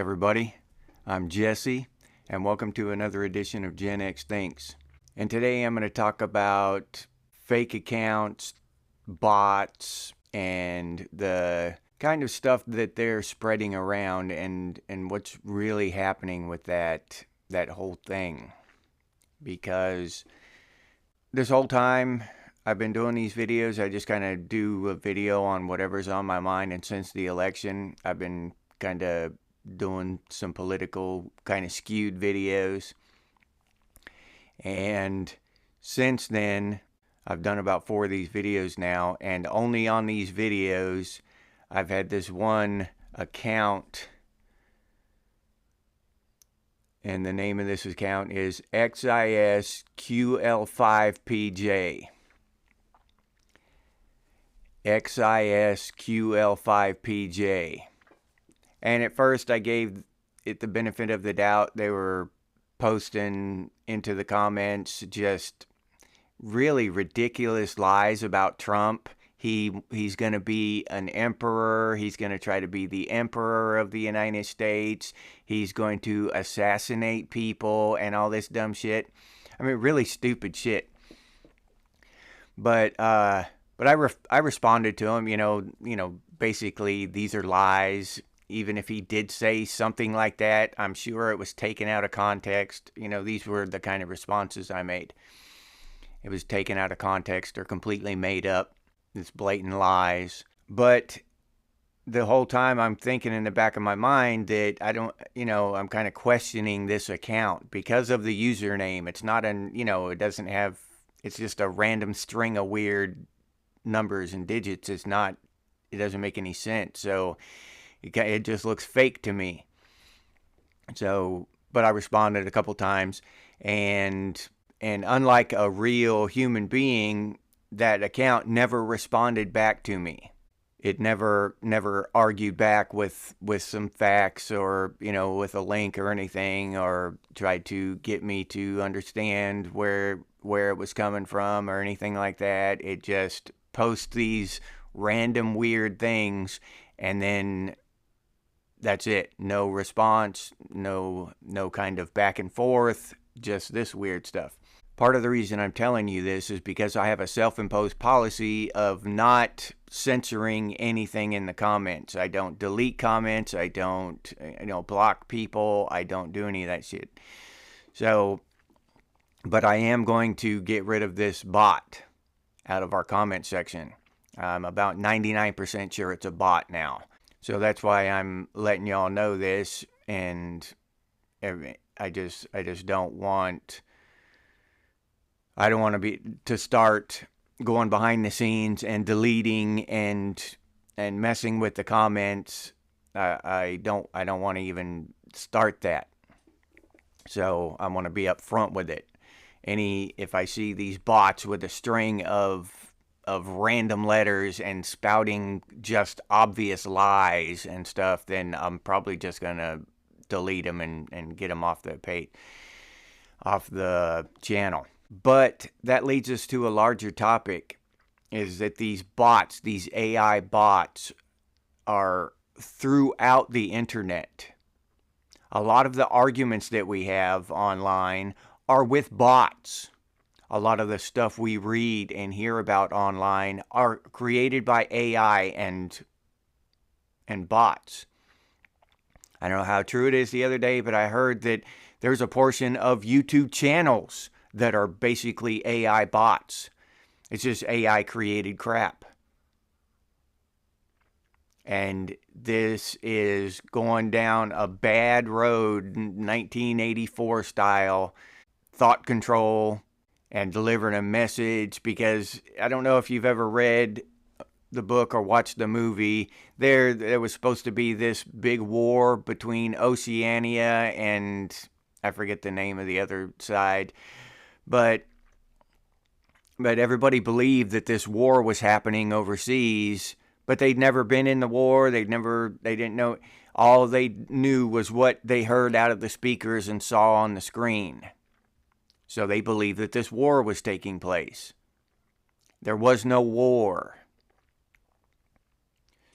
everybody, I'm Jesse, and welcome to another edition of Gen X Thinks. And today I'm going to talk about fake accounts, bots, and the kind of stuff that they're spreading around and what's really happening with that whole thing. Because this whole time I've been doing these videos, I just kind of do a video on whatever's on my mind, and since the election, I've been kind of doing some political kind of skewed videos. And since then, I've done about 4 of these videos now, and only on these videos I've had this one account, and the name of this account is XISQL5PJ. XISQL5PJ. And at first I gave it the benefit of the doubt. They were posting into the comments just really ridiculous lies about Trump. He's going to be an emperor. He's going to try to be the emperor of the United States. He's going to assassinate people and all this dumb shit. I mean, really stupid shit. But I responded to him, you know, basically these are lies. Even if he did say something like that, I'm sure it was taken out of context. You know, these were the kind of responses I made. It was taken out of context or completely made up. It's blatant lies. But the whole time I'm thinking in the back of my mind that I'm kind of questioning this account because of the username. It's not it doesn't have, it's just a random string of weird numbers and digits. It doesn't make any sense. So it just looks fake to me. So, but I responded a couple times, and unlike a real human being, that account never responded back to me. It never argued back with some facts or, with a link or anything, or tried to get me to understand where it was coming from or anything like that. It just posts these random weird things, and then that's it. No response, no kind of back and forth, just this weird stuff. Part of the reason I'm telling you this is because I have a self-imposed policy of not censoring anything in the comments. I don't delete comments. I don't, block people. I don't do any of that shit. So, but I am going to get rid of this bot out of our comment section. I'm about 99% sure it's a bot now. So that's why I'm letting y'all know this, and I just don't want to start going behind the scenes and deleting and messing with the comments. I don't want to even start that. So I want to be upfront with it. If I see these bots with a string of random letters and spouting just obvious lies and stuff, then I'm probably just gonna delete them and get them off the page, off the channel. But that leads us to a larger topic, is that these bots, these AI bots, are throughout the internet. A lot of the arguments that we have online are with bots. A lot of the stuff we read and hear about online are created by AI and bots. I don't know how true it is the other day, but I heard that there's a portion of YouTube channels that are basically AI bots. It's just AI created crap. And this is going down a bad road, 1984 style, thought control, and delivering a message. Because I don't know if you've ever read the book or watched the movie. There was supposed to be this big war between Oceania and I forget the name of the other side, but everybody believed that this war was happening overseas, but they'd never been in the war. They didn't know. All they knew was what they heard out of the speakers and saw on the screen. So they believed that this war was taking place. There was no war.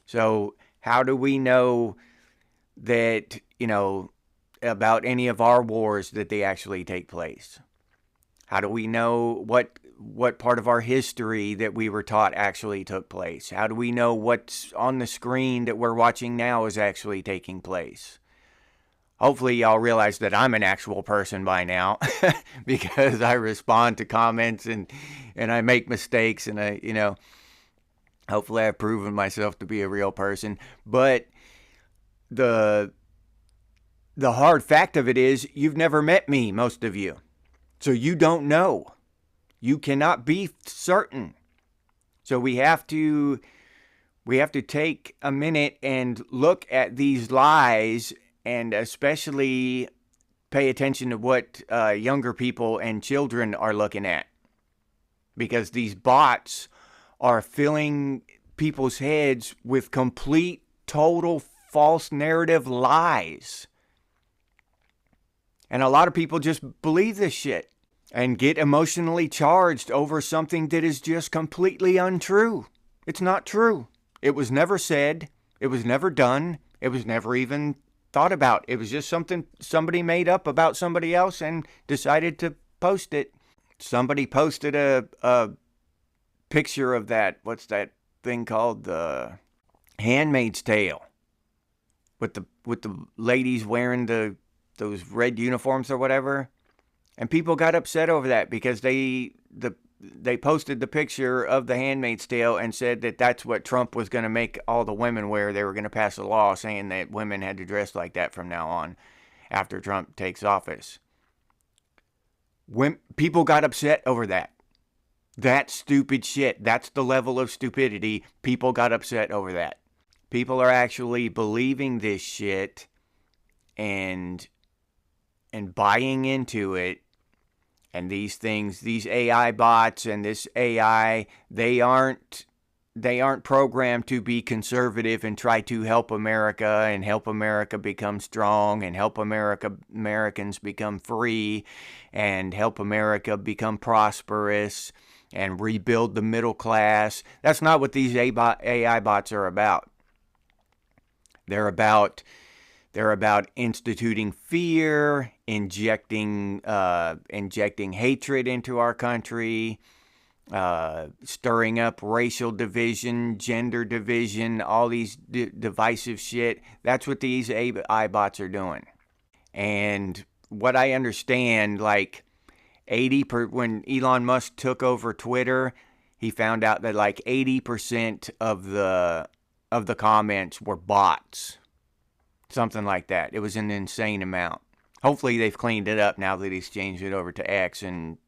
So how do we know that you know, about any of our wars that they actually take place? How do we know what part of our history that we were taught actually took place? How do we know what's on the screen that we're watching now is actually taking place? Hopefully y'all realize that I'm an actual person by now because I respond to comments and I make mistakes and hopefully I've proven myself to be a real person. But the hard fact of it is you've never met me, most of you. So you don't know. You cannot be certain. So we have to take a minute and look at these lies, and especially pay attention to what younger people and children are looking at. Because these bots are filling people's heads with complete, total, false narrative lies. And a lot of people just believe this shit and get emotionally charged over something that is just completely untrue. It's not true. It was never said. It was never done. It was never even thought about. It was just something somebody made up about somebody else and decided to post it. Somebody posted a picture of that, what's that thing called? The Handmaid's Tale. With the ladies wearing those red uniforms or whatever. And people got upset over that because they posted the picture of the Handmaid's Tale and said that that's what Trump was going to make all the women wear. They were going to pass a law saying that women had to dress like that from now on after Trump takes office. When people got upset over that. That's stupid shit. That's the level of stupidity. People got upset over that. People are actually believing this shit and buying into it. And these things, these AI bots and this AI, they aren't programmed to be conservative and try to help America and help America become strong and help Americans become free and help America become prosperous and rebuild the middle class. That's not what these AI bots are about. They're about instituting fear, injecting hatred into our country, stirring up racial division, gender division, all these divisive shit. That's what these AI bots are doing. And what I understand, like when Elon Musk took over Twitter, he found out that like 80% of the comments were bots. Something like that. It was an insane amount. Hopefully they've cleaned it up now that he's changed it over to X and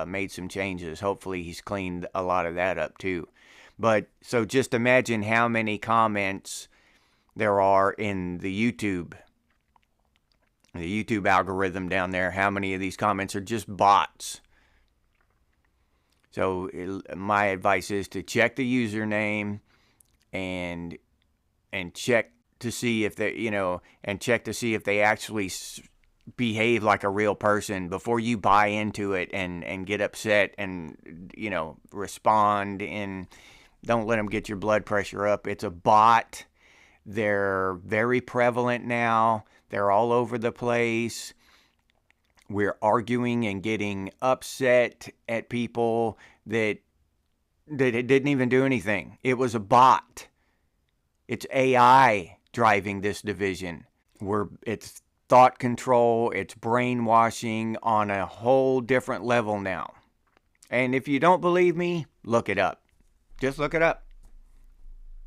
made some changes. Hopefully he's cleaned a lot of that up too. But so just imagine how many comments there are in the YouTube algorithm down there. How many of these comments are just bots? So my advice is to check the username and check to see if they, and check to see if they actually behave like a real person before you buy into it and get upset and, respond, and don't let them get your blood pressure up. It's a bot. They're very prevalent now. They're all over the place. We're arguing and getting upset at people that it didn't even do anything. It was a bot. It's AI driving this division. It's thought control, it's brainwashing on a whole different level now. And if you don't believe me, look it up. Just look it up.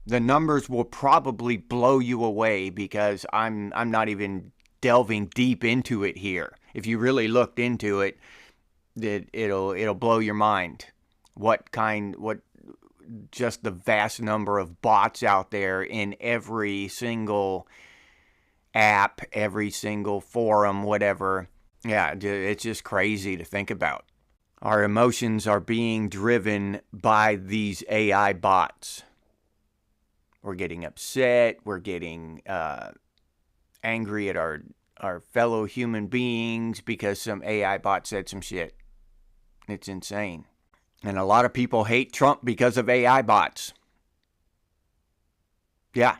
The numbers will probably blow you away because I'm not even delving deep into it here. If you really looked into it, it'll blow your mind. Just the vast number of bots out there in every single app, every single forum, whatever. Yeah, it's just crazy to think about. Our emotions are being driven by these AI bots. We're getting upset. We're getting angry at our fellow human beings because some AI bot said some shit. It's insane. And a lot of people hate Trump because of AI bots. Yeah,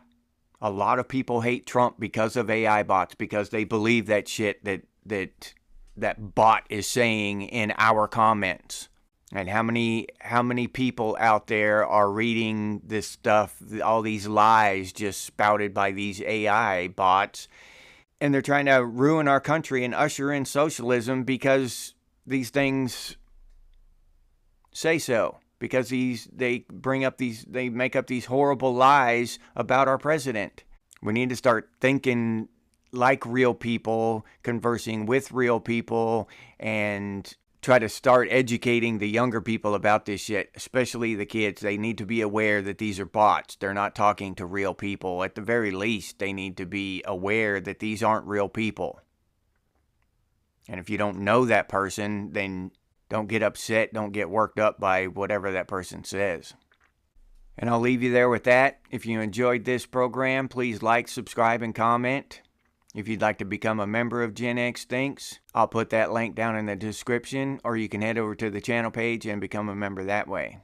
A lot of people hate Trump because of AI bots, because they believe that shit that bot is saying in our comments. And how many people out there are reading this stuff, all these lies just spouted by these AI bots, and they're trying to ruin our country and usher in socialism because these things say so. Because they make up these horrible lies about our president. We need to start thinking like real people, conversing with real people, and try to start educating the younger people about this shit, especially the kids. They need to be aware that these are bots. They're not talking to real people. At the very least, they need to be aware that these aren't real people. And if you don't know that person, then don't get upset, don't get worked up by whatever that person says. And I'll leave you there with that. If you enjoyed this program, please like, subscribe, and comment. If you'd like to become a member of Gen X Thinks, I'll put that link down in the description, or you can head over to the channel page and become a member that way.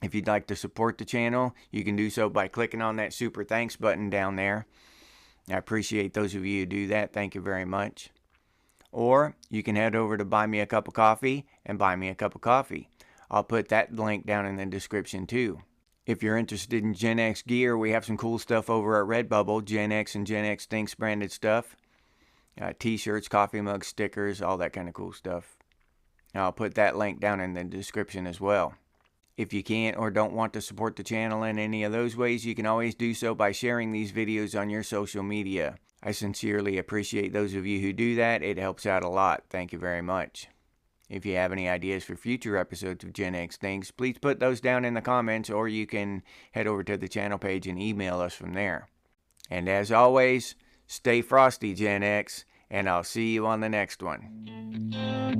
If you'd like to support the channel, you can do so by clicking on that super thanks button down there. I appreciate those of you who do that. Thank you very much. Or you can head over to Buy Me a Cup of Coffee and buy me a cup of coffee. I'll put that link down in the description too. If you're interested in Gen X gear, we have some cool stuff over at Redbubble, Gen X and Gen X Thinks branded stuff. T-shirts, coffee mugs, stickers, all that kind of cool stuff. I'll put that link down in the description as well. If you can't or don't want to support the channel in any of those ways, you can always do so by sharing these videos on your social media. I sincerely appreciate those of you who do that. It helps out a lot. Thank you very much. If you have any ideas for future episodes of Gen X Things, please put those down in the comments, or you can head over to the channel page and email us from there. And as always, stay frosty, Gen X, and I'll see you on the next one.